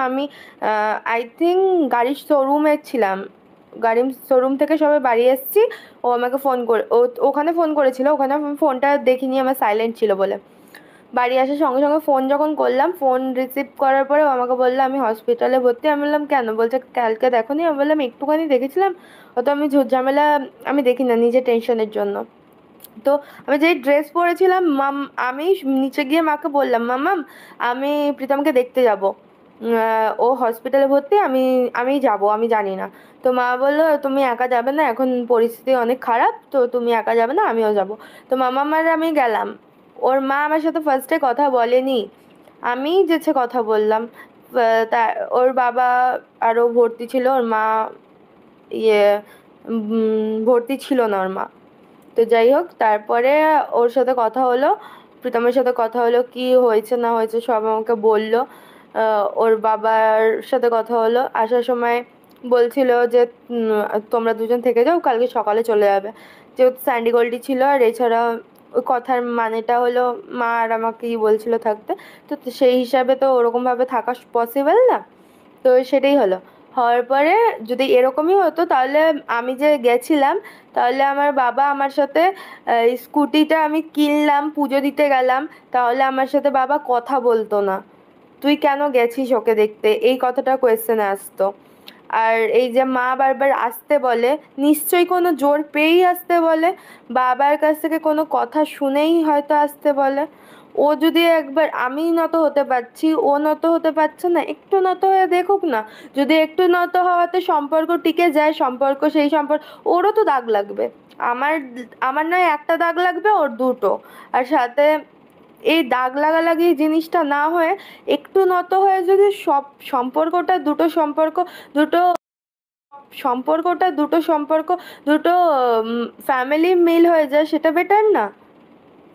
আমি I think গাড়ির শোরুমে ছিলাম, গাড়ির শোরুম থেকে সবাই বাড়ি এসেছি। ও আমাকে ফোন করে, ওখানে ফোন করেছিল, ওখানে আমি ফোনটা দেখিনি, আমার সাইলেন্ট ছিল বলে। বাড়ি আসার সঙ্গে সঙ্গে ফোন যখন করলাম, ফোন রিসিভ করার পরে ও আমাকে বললো আমি হসপিটালে ভর্তি। আমি বললাম কেন? বলছে কালকে দেখোনি? আমি বললাম একটুখানি দেখেছিলাম, অত আমি ঝামেলা আমি দেখি না, নিজের টেনশনের জন্য। তো আমি যেই ড্রেস পরেছিলাম, আমি নিচে গিয়ে মাকে বললাম মাম্মাম আমি প্রীতমকে দেখতে যাব, ও হসপিটালে ভর্তি, আমি যাব, আমি জানি না। তো মা বললো তুমি একা যাবে না, এখন পরিস্থিতি অনেক খারাপ, তো তুমি একা যাবে না, আমিও যাব। তো মামা আর আমি গেলাম। ওর মা আমার সাথে ফার্স্টে কথা বলেনি, আমি যেছে কথা বললাম। তা ওর বাবা আরও ভর্তি ছিল, ওর মা ইয়ে ভর্তি ছিল না ওর মা। তো যাই হোক, তারপরে ওর সাথে কথা হলো, প্রীতমের সাথে কথা হলো, কি হয়েছে না হয়েছে সব আমাকে বললো। ওর বাবার সাথে কথা হলো, আসার সময় বলছিল যে তোমরা দুজন থেকে যাও, কালকে সকালে চলে যাবে। যেহেতু স্যান্ডি গোল্ডি ছিল, আর এছাড়া ওই কথার মানেটা হলো মা আর আমাকেই বলছিল থাকতে, তো সেই হিসাবে তো ওরকমভাবে থাকা পসিবল না। তো সেটাই হলো। হওয়ার পরে যদি এরকমই হতো তাহলে আমি যে গেছিলাম, তাহলে আমার বাবা আমার সাথে স্কুটিটা আমি কিনলাম, পুজো দিতে গেলাম, তাহলে আমার সাথে বাবা কথা বলতো না। তুই কেন গেছিস ওকে দেখতে, এই কথাটা কোয়েশ্চেনে আসতো। আর এই যে মা বারবার আসতে বলে, নিশ্চয়ই কোনো জোর পেয়েই আসতে বলে, বাবার কাছ থেকে কোনো কথা শুনেই হয়তো আসতে বলে। ও যদি একবার, আমি নত হতে পারছি, ও নত হতে পারছে না, একটু নত হয়ে দেখুক না। যদি একটু নত হওয়াতে সম্পর্ক টিকে যায়, সম্পর্ক সেই সম্পর্ক, ওরও তো দাগ লাগবে। আমার আমার নয় একটা দাগ লাগবে, ওর দুটো। আর সাথে এই দাগ লাগালাগি জিনিসটা না হয়ে একটু নত হয়ে যদি সব সম্পর্কটা, দুটো সম্পর্ক দুটো ফ্যামিলি মিল হয়ে যায়, সেটা বেটার না?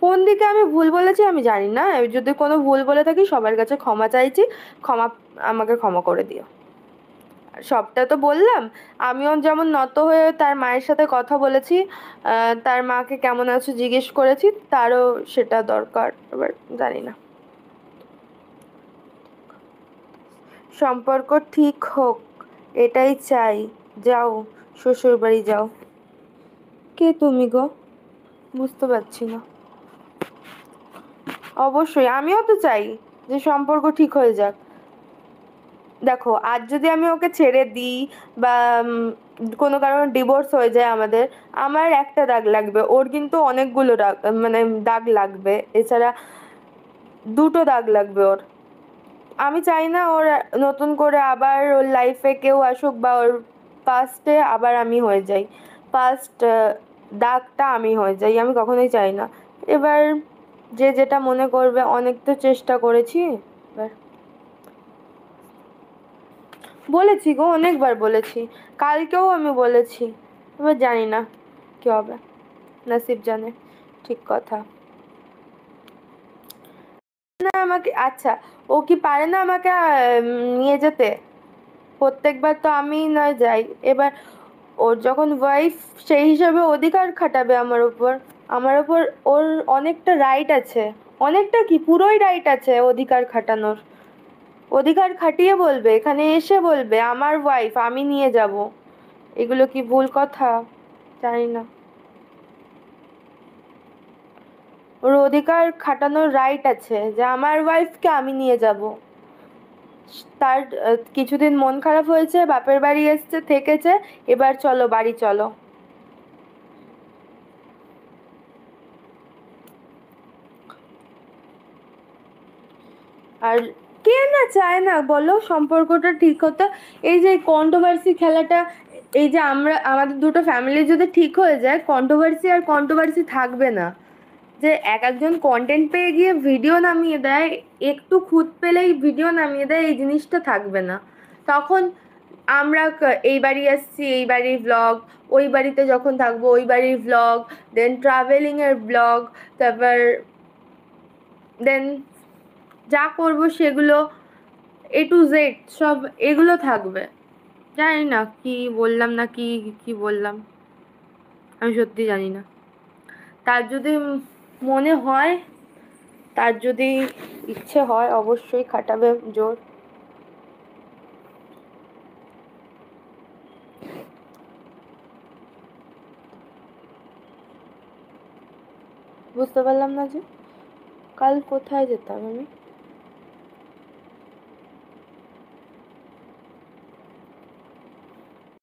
কোন দিকে আমি ভুল বলেছি আমি জানি না, যদি কোনো ভুল বলে থাকি সবার কাছে ক্ষমা চাইছি, ক্ষমা, আমাকে ক্ষমা করে দিও। সবটা তো বললাম। আমিও যেমন নত হয়ে তার মায়ের সাথে কথা বলেছি, তার মাকে কেমন আছো জিজ্ঞেস করেছি, তারও সেটা দরকার। এবার জানি না, সম্পর্ক ঠিক হোক এটাই চাই। যাও, শ্বশুর বাড়ি যাও। কে তুমি গো? বুঝতে পারছি না। অবশ্যই আমিও তো চাই যে সম্পর্ক ঠিক হয়ে যাক। দেখো, আজ যদি আমি ওকে ছেড়ে দিই বা কোনো কারণে ডিভোর্স হয়ে যায় আমাদের, আমার একটা দাগ লাগবে, ওর কিন্তু অনেকগুলো দাগ, মানে দাগ লাগবে, এছাড়া দুটো দাগ লাগবে ওর। আমি চাই না ওর নতুন করে আবার ওর লাইফে কেউ আসুক, বা ওর পাস্টে আবার আমি হয়ে যাই, পাস্ট দাগটা আমি হয়ে যাই, আমি কখনোই চাই না। এবার যে যেটা মনে করবে, অনেক তো চেষ্টা করেছি। এবার বলেছি গো, অনেকবার বলেছি, কালকেও আমি বলেছি। এবার জানি না কি হবে, নসিব জানে। ঠিক কথা। না আমাকে, আচ্ছা, ও কি পারে না আমাকে নিয়ে যেতে? প্রত্যেকবার তো আমি নয় যাই। এবার ওর যখন ওয়াইফ, সেই হিসাবে অধিকার খাটাবে আমার উপর। আমার উপর ওর অনেকটা রাইট আছে, অনেকটা কি পুরোই রাইট আছে অধিকার খাটানোর। অধিকার খাটিয়ে বলবে, এখানে এসে বলবে আমার ওয়াইফ, আমি নিয়ে যাব। এগুলো কি ভুল কথা? জানি না। ওর অধিকার খাটানোর রাইট আছে যে আমার ওয়াইফকে আমি নিয়ে যাব। তার কিছুদিন মন খারাপ হয়েছে, বাপের বাড়ি এসছে, থেকেছে, এবার চলো বাড়ি চলো। আর কে না চায় না বলো সম্পর্কটা ঠিক হতে? এই যে কন্ট্রোভার্সি খেলাটা, এই যে আমরা আমাদের দুটো ফ্যামিলি যদি ঠিক হয়ে যায়, কন্ট্রোভার্সি আর কন্ট্রোভার্সি থাকবে না। যে এক একজন কন্টেন্ট পেয়ে গিয়ে ভিডিও নামিয়ে দেয়, একটু খুঁত পেলেই ভিডিও নামিয়ে দেয়, এই জিনিসটা থাকবে না। তখন আমরা এই বাড়ি আসছি, এই বাড়ির ব্লগ, ওই বাড়িতে যখন থাকবো ওই বাড়ির ব্লগ, দেন ট্রাভেলিংয়ের ব্লগ, তারপর দেন যা করব সেগুলো, A to Z সব এগুলো থাকবে। জানি না কি বললাম, না কি কি বললাম, আমি সত্যি জানি না। তার যদি মনে হয়, তার যদি ইচ্ছে হয়, অবশ্যই খাটাবে জোর। বুঝতে পারলাম না যে কাল কোথায় যেতাম আমি?